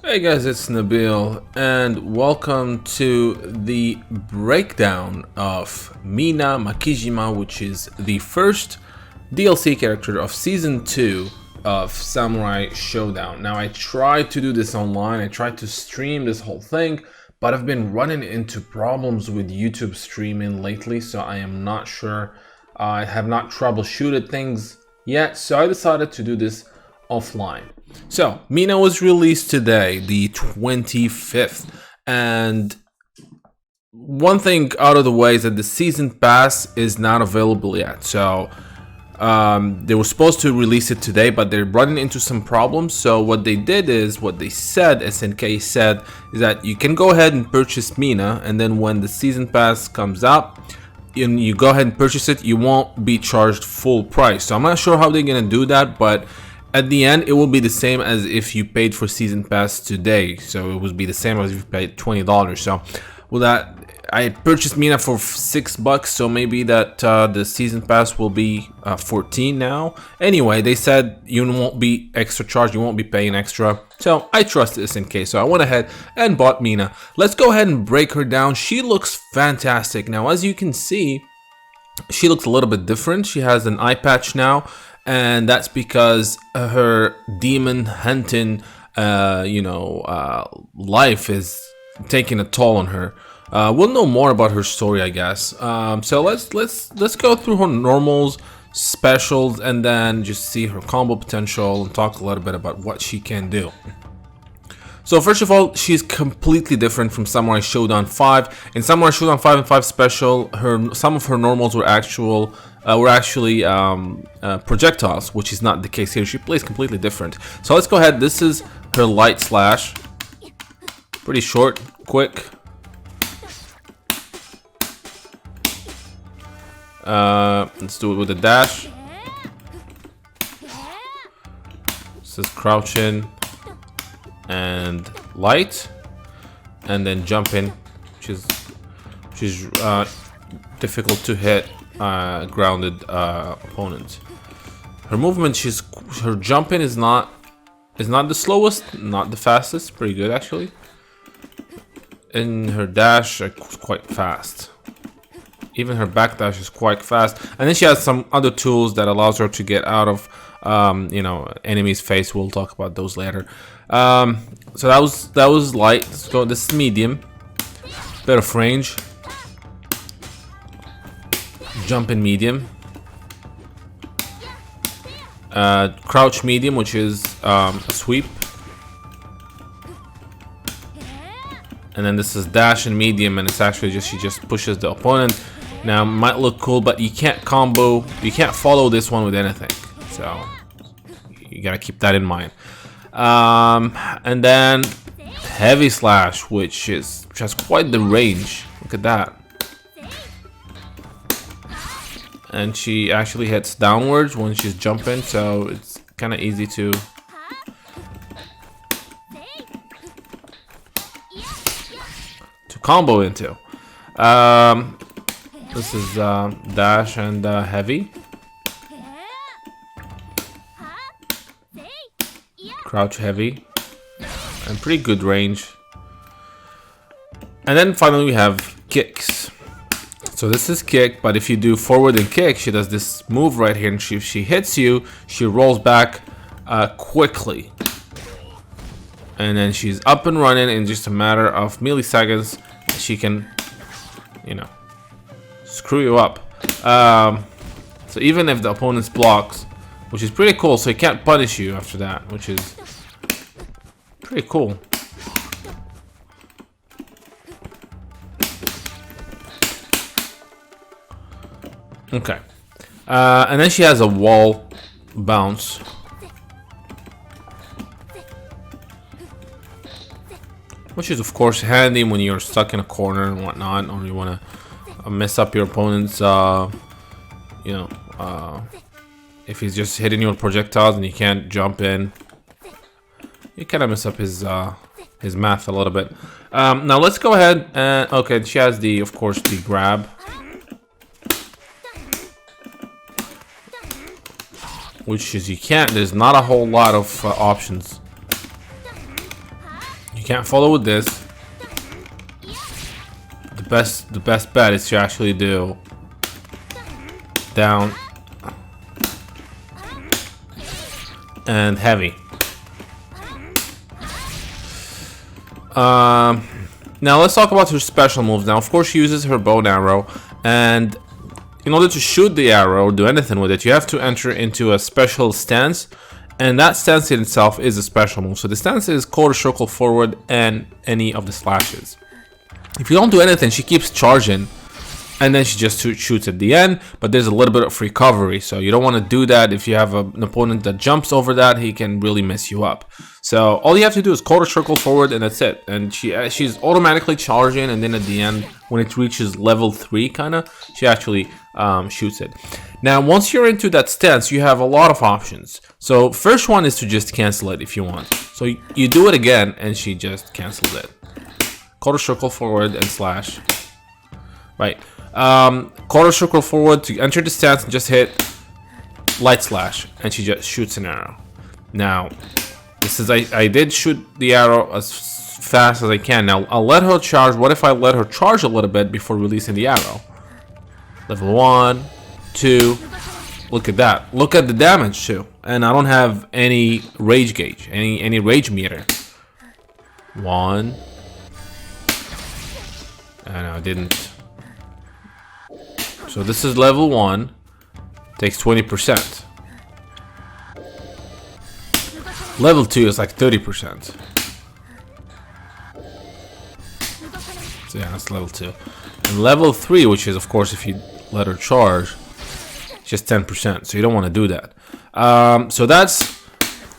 Hey guys, it's Nabil, and welcome to the breakdown of Mina Makijima, which is the first DLC character of Season 2 of Samurai Shodown. Now, I tried to do this online, I tried to stream this whole thing, but I've been running into problems with YouTube streaming lately, so I am not sure. I have not troubleshooted things yet, so I decided to do this offline. So, Mina was released today, the 25th, and one thing out of the way is that the season pass is not available yet. So, they were supposed to release it today, but they're running into some problems. So, what they did is, what they said, SNK said, is that you can go ahead and purchase Mina, and then when the season pass comes out, and you go ahead and purchase it, you won't be charged full price. So, I'm not sure how they're gonna do that, but at the end, it will be the same as if you paid for season pass today. So it would be the same as if you paid $20. So, well, that I purchased Mina for $6, so maybe that the season pass will be 14 now. Anyway, they said you won't be extra charged, you won't be paying extra. So I trust SNK, so I went ahead and bought Mina. Let's go ahead and break her down. She looks fantastic. Now, as you can see, she looks a little bit different. She has an eye patch now, and that's because her demon hunting life is taking a toll on her. We'll know more about her story, I guess. So let's go through her normals, specials, and then just see her combo potential and talk a little bit about what she can do. So first of all, she's completely different from Samurai Shodown 5. In Samurai Shodown 5 and 5 Special, some of her normals were actually projectiles, which is not the case here. She plays completely different. So let's go ahead. This is her light slash. Pretty short, quick. Let's do it with a dash. This is crouching and light, and then jumping, which is difficult to hit grounded opponent. Her movement, her jumping is not the slowest, not the fastest, pretty good actually. And her dash quite fast. Even her back dash is quite fast. And then she has some other tools that allows her to get out of enemy's face. We'll talk about those later. So that was light. Let's go. This is medium. Bit of range. Jump in medium. Crouch medium, which is a sweep. And then this is dash in medium, and it's actually she just pushes the opponent. Now, might look cool, but you can't combo. You can't follow this one with anything. So you gotta keep that in mind. And then heavy slash, which has quite the range. Look at that. And she actually hits downwards when she's jumping, so it's kind of easy to combo into. This is dash and heavy. Crouch heavy. And pretty good range. And then finally we have kicks. So this is kick, but if you do forward and kick, she does this move right here, and if she hits you, she rolls back quickly. And then she's up and running in just a matter of milliseconds. She can, screw you up. So even if the opponent's blocks, which is pretty cool, so he can't punish you after that, which is pretty cool. Okay. And then she has a wall bounce. Which is of course handy when you're stuck in a corner and whatnot, or you want to mess up your opponent's, if he's just hitting you with projectiles and you can't jump in, you kind of mess up his math a little bit. Now let's go ahead and, okay, she has of course the grab. which is there's not a whole lot of options. can't follow with this. The best bet is to actually do down and heavy. Now let's talk about her special moves. Now, of course, she uses her bow and arrow, and in order to shoot the arrow or do anything with it, you have to enter into a special stance, and that stance in itself is a special move. So the stance is quarter circle forward and any of the slashes. If you don't do anything, she keeps charging, and then she just shoots at the end, but there's a little bit of recovery, so you don't want to do that. If you have an opponent that jumps over that, he can really mess you up. So all you have to do is quarter circle forward, and that's it. And she's automatically charging, and then at the end, when it reaches level 3, she actually shoots it. Now, once you're into that stance, you have a lot of options. So first one is to just cancel it if you want. So you do it again, and she just cancels it. Quarter circle forward and slash. Right. Quarter circle forward to enter the stance and just hit light slash, and she just shoots an arrow. Now, this is I did shoot the arrow as fast as I can. Now I'll let her charge. What if I let her charge a little bit before releasing the arrow? Level 1, 2. Look at that. Look at the damage too. And I don't have any rage gauge, any rage meter. 1. And I didn't. So this is level 1. Takes 20%. Level 2 is like 30%. So yeah, that's level 2. And level 3, which is of course if you let her charge, just 10%. So you don't want to do that. So that's,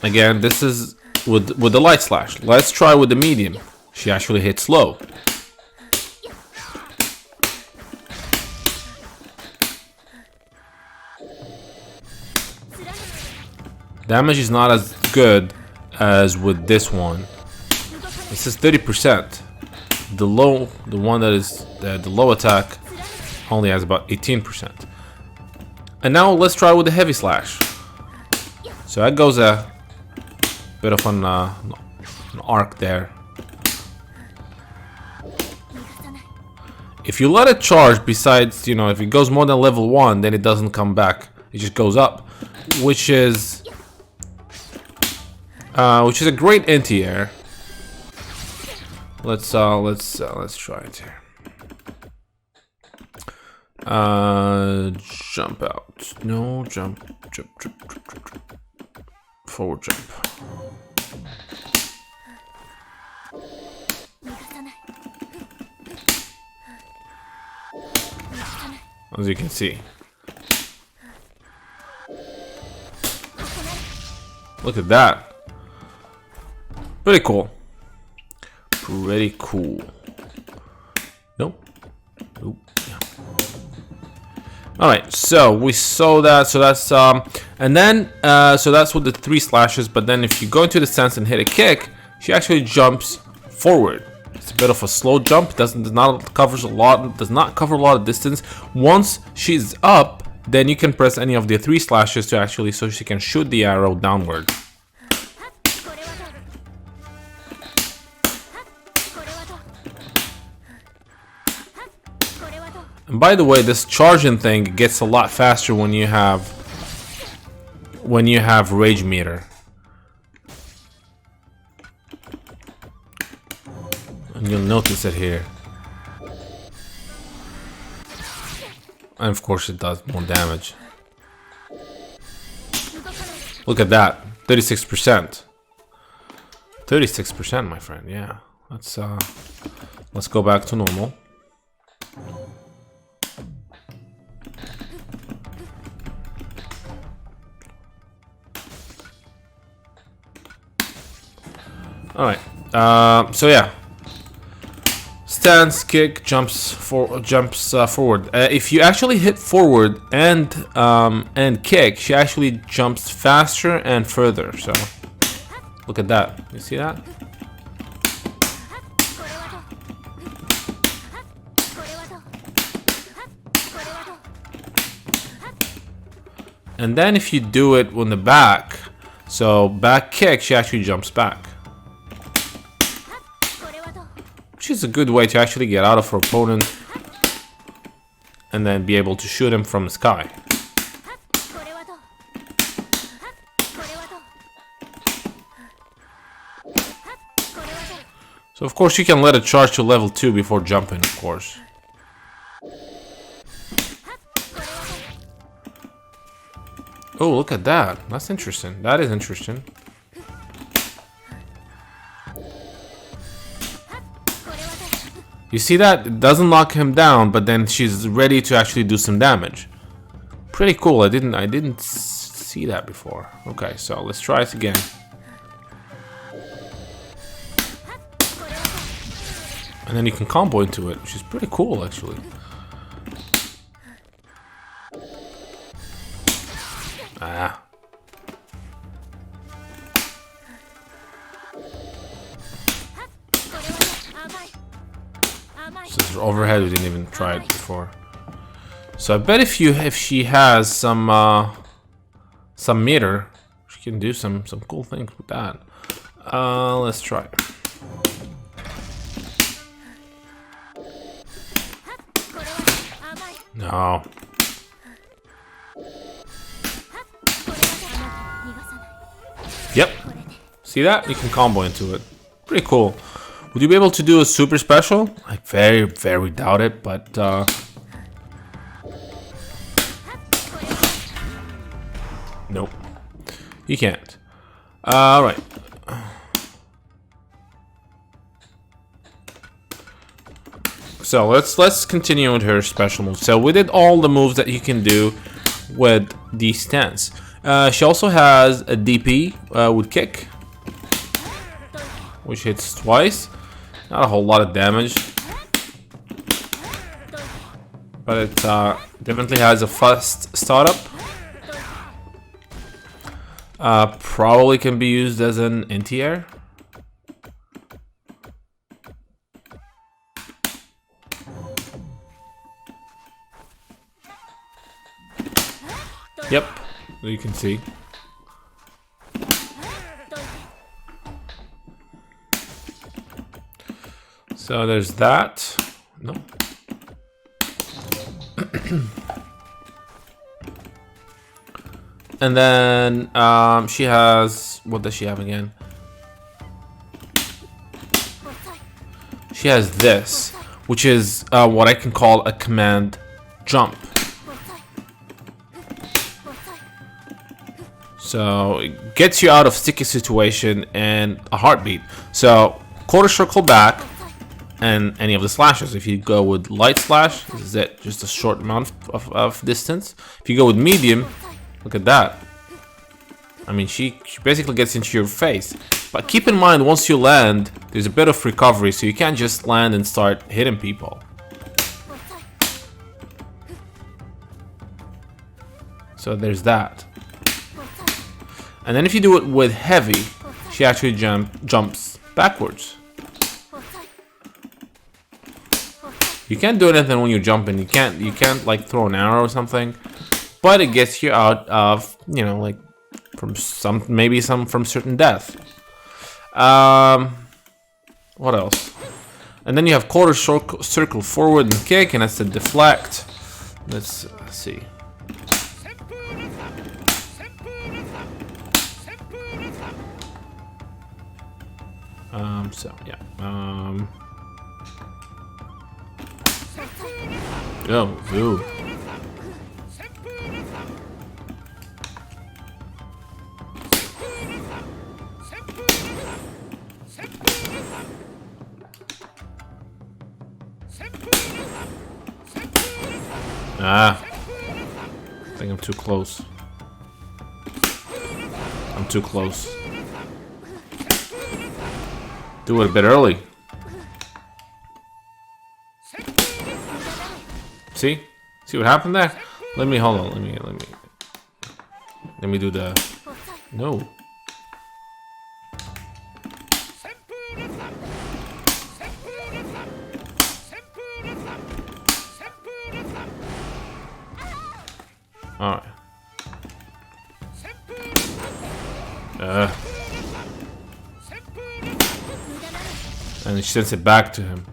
again, this is with the light slash. Let's try with the medium. She actually hits low. Damage is not as good as with this one. This is 30%. The one that is the low attack only has about 18%. And now let's try with the heavy slash. So that goes a bit of an arc there. If you let it charge, besides, if it goes more than level 1, then it doesn't come back. It just goes up, which is a great anti-air. Let's try it here. Jump out. No, jump. Forward jump. As you can see. Look at that. Pretty cool. Pretty cool. Nope. Nope. Yeah. Alright, so we saw that. So that's and then so that's with the 3 slashes, but then if you go into the stance and hit a kick, she actually jumps forward. It's a bit of a slow jump. Does not cover a lot of distance. Once she's up, then you can press any of the 3 slashes to actually, so she can shoot the arrow downward. And by the way, this charging thing gets a lot faster when you have rage meter. And you'll notice it here. And of course it does more damage. Look at that. 36%. 36%, my friend, yeah. Let's go back to normal. Alright, so yeah, stance, kick, jumps forward. If you actually hit forward and kick, she actually jumps faster and further. So look at that. You see that? And then if you do it on the back, so back kick, she actually jumps back. which is a good way to actually get out of her opponent and then be able to shoot him from the sky. So of course you can let it charge to level 2 before jumping, of course. Oh, look at that. That's interesting. That is interesting. You see that? It doesn't lock him down, but then she's ready to actually do some damage. Pretty cool. I didn't see that before. Okay, so let's try it again. And then you can combo into it, which is pretty cool, actually. Ah. So overhead, we didn't even try it before. So I bet if she has some meter, she can do some cool things with that. Let's try it. No. Yep. See that? You can combo into it. Pretty cool. Would you be able to do a super special? I very, very doubt it, but nope. You can't. Alright. So let's continue with her special moves. So we did all the moves that you can do with the stance. She also has a DP with kick, which hits twice. Not a whole lot of damage, but it definitely has a fast startup. Probably can be used as an anti-air. Yep, you can see. So there's that. No. And then she has, what does she have again? She has this, which is what I can call a command jump. So it gets you out of sticky situation and a heartbeat. So quarter circle back and any of the slashes. If you go with light slash, this is it, just a short amount of distance. If you go with medium, look at that. I mean, she basically gets into your face. But keep in mind, once you land, there's a bit of recovery, so you can't just land and start hitting people. So there's that. And then if you do it with heavy, she actually jumps backwards. You can't do anything when you're jumping. You can't like throw an arrow or something, but it gets you out of, you know, like from maybe from certain death. What else? And then you have quarter circle forward and kick, and that's a deflect. Let's see. So yeah. Oh, ooh. Ah. I think I'm too close. I'm too close. Do it a bit early. See? See what happened there? Let me hold on. Let me do the no. Alright. and she sends it back to him.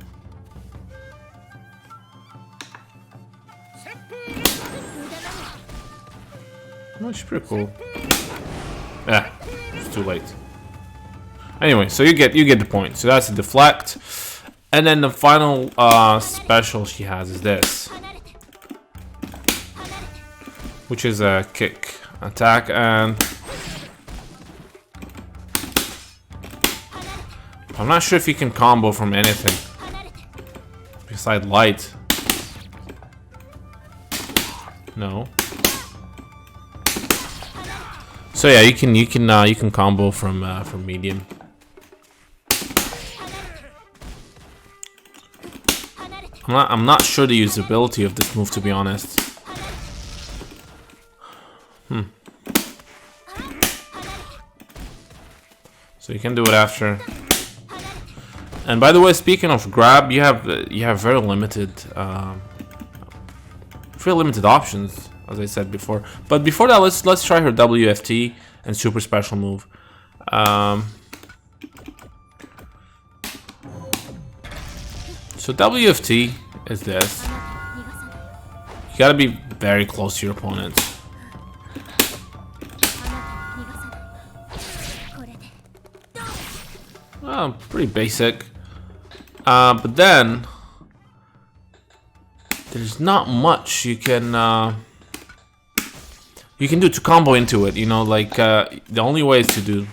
Oh, she's pretty cool. Yeah, it's too late. Anyway, so you get the point. So that's a deflect, and then the final special she has is this, which is a kick attack, and I'm not sure if you can combo from anything besides light. No. So yeah, you can combo from medium. I'm not sure the usability of this move, to be honest. So you can do it after. And by the way, speaking of grab, you have very limited options, as I said before. But before that, let's try her WFT and super special move. So WFT is this. You gotta be very close to your opponent. Pretty basic. But then there's not much you can do to combo into it. You know, like the only way is to do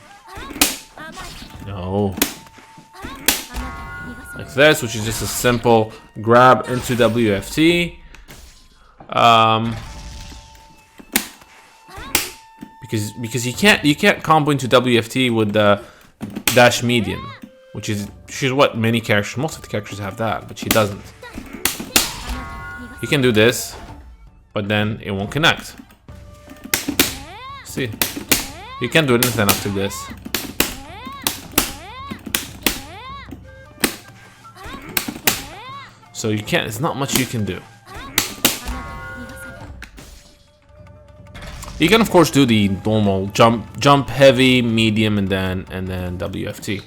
like this, which is just a simple grab into WFT. Because you can't combo into WFT with the dash median, which is what many characters, most of the characters have that, but she doesn't. You can do this, but then it won't connect. See, you can't do anything after this. So you can't. It's not much you can do. You can of course do the normal jump heavy, medium, and then WFT.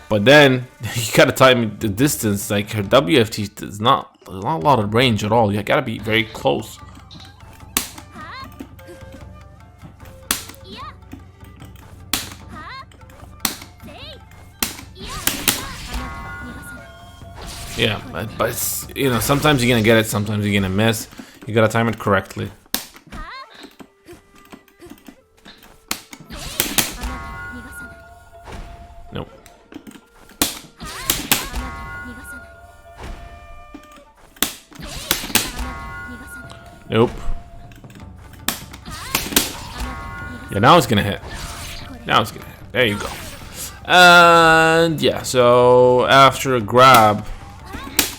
But then you gotta time the distance. Like her WFT is not a lot of range at all. You gotta be very close. Yeah, but it's, you know, sometimes you're gonna get it, sometimes you're gonna miss. You gotta time it correctly. Nope. Nope. Yeah, now it's gonna hit. Now it's gonna hit. There you go. And yeah, so after a grab,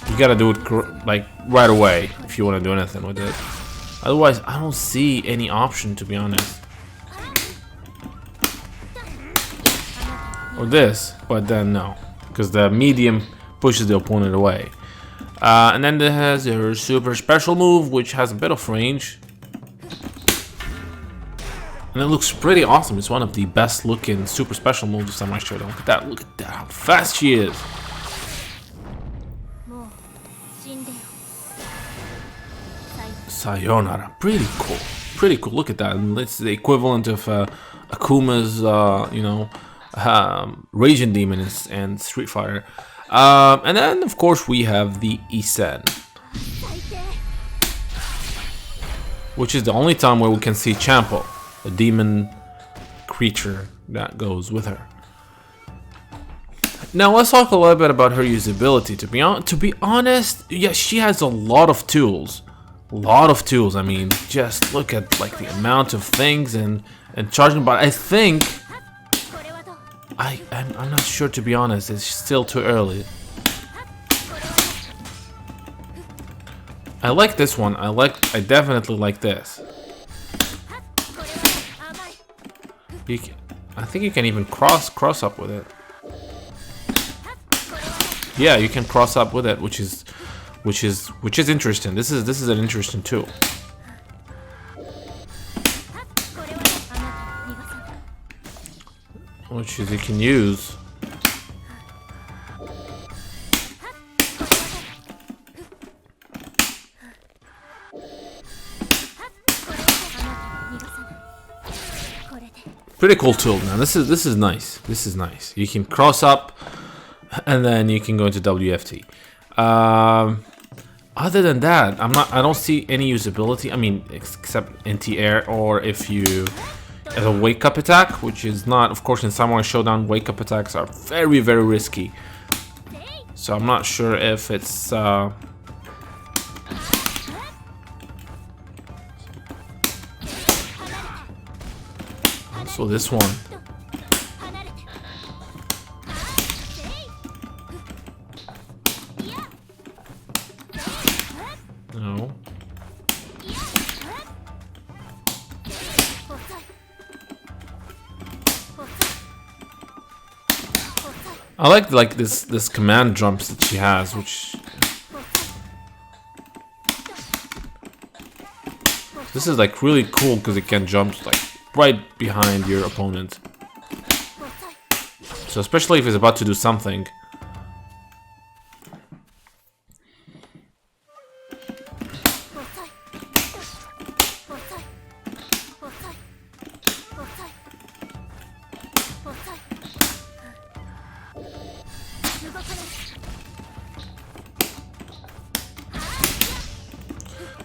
you gotta do it like right away if you want to do anything with it. Otherwise, I don't see any option, to be honest. Or this, but then no, because the medium pushes the opponent away. And then there has her super special move, which has a bit of range. And it looks pretty awesome. It's one of the best looking super special moves of Samurai Shodown. Look at that, how fast she is. Sayonara, pretty cool. Look at that. It's the equivalent of Akuma's, Raging Demon and Street Fighter. And then, of course, we have the Isen, which is the only time where we can see Champo, the demon creature that goes with her. Now, let's talk a little bit about her usability. To be honest, yeah, she has a lot of tools. I mean, just look at like the amount of things and charging. But I think I'm not sure, to be honest. It's still too early. I like this one. I definitely like this. I think you can even cross up with it. Yeah, you can cross up with it, which is interesting. This is an interesting tool. which is you can use. Pretty cool tool, man. This is nice. This is nice. You can cross up, and then you can go into WFT. Other than that, I don't see any usability. I mean, except anti-air, or if you as a wake up attack, which is not, of course, in Samurai Shodown, wake up attacks are very, very risky. So I'm not sure if it's so this one. No. I like this command jumps that she has, which this is like really cool because it can jump like right behind your opponent. So especially if he's about to do something.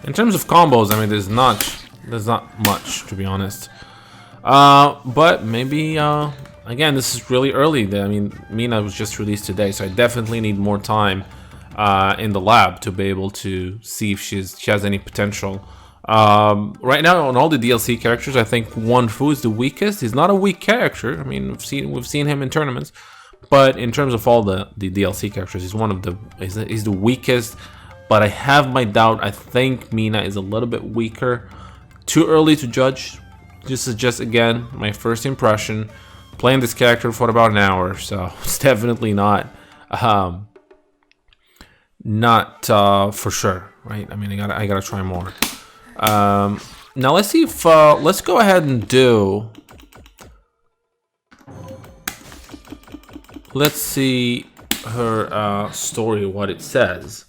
In terms of combos, I mean, there's not much, to be honest. But maybe, again, this is really early. I mean, Mina was just released today, so I definitely need more time in the lab to be able to see if she has any potential. Right now, on all the DLC characters, I think Wonfu is the weakest. He's not a weak character. I mean, we've seen him in tournaments, but in terms of all the DLC characters, he's the weakest. But I have my doubt. I think Mina is a little bit weaker. Too early to judge. This is just, again, my first impression. Playing this character for about an hour, so it's definitely not for sure, right? I mean, I gotta try more. Now let's see if let's go ahead and do. Let's see her story, what it says.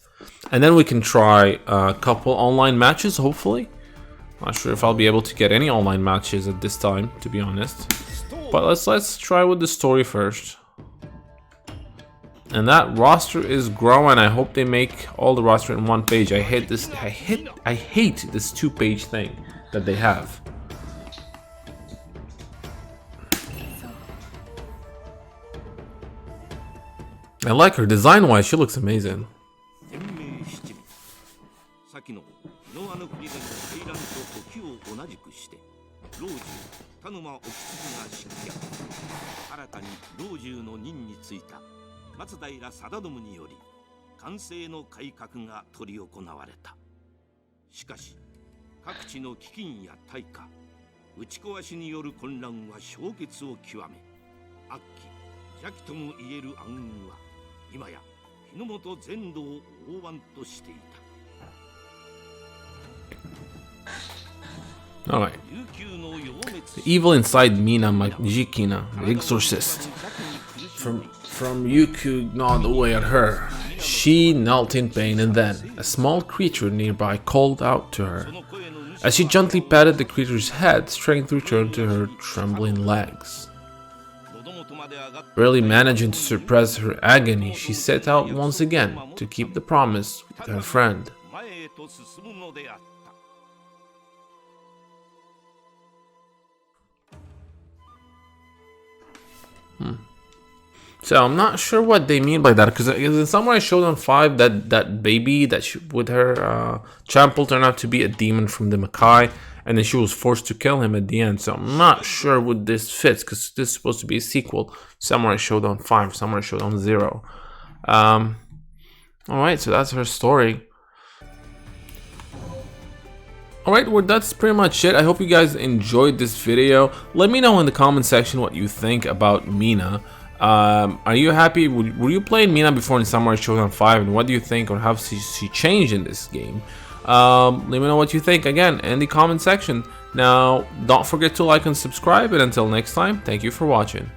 And then we can try a couple online matches, hopefully. Not sure if I'll be able to get any online matches at this time, to be honest. But let's try with the story first. And that roster is growing. I hope they make all the roster in one page. I hate this 2-page thing that they have. I like her design-wise. She looks amazing. Alright. The evil inside Mina Majikina, the exorcist. From Yuku gnawed away at her. She knelt in pain, and then a small creature nearby called out to her. As she gently patted the creature's head, strength returned to her trembling legs. Barely managing to suppress her agony, she set out once again to keep the promise with her friend. So I'm not sure what they mean by that, because in Samurai Shodown 5, that baby with her Chample turned out to be a demon from the Makai, and then she was forced to kill him at the end. So I'm not sure what this fits, because this is supposed to be a sequel. Samurai Shodown 5, Samurai Shodown 0. Alright, so that's her story. Alright, well, that's pretty much it. I hope you guys enjoyed this video. Let me know in the comment section what you think about Mina. Are you happy? Were you playing Mina before in Samurai Shodown 5, and what do you think, or how she changed in this game? Let me know what you think again in the comment section. Now, don't forget to like and subscribe, and until next time, thank you for watching.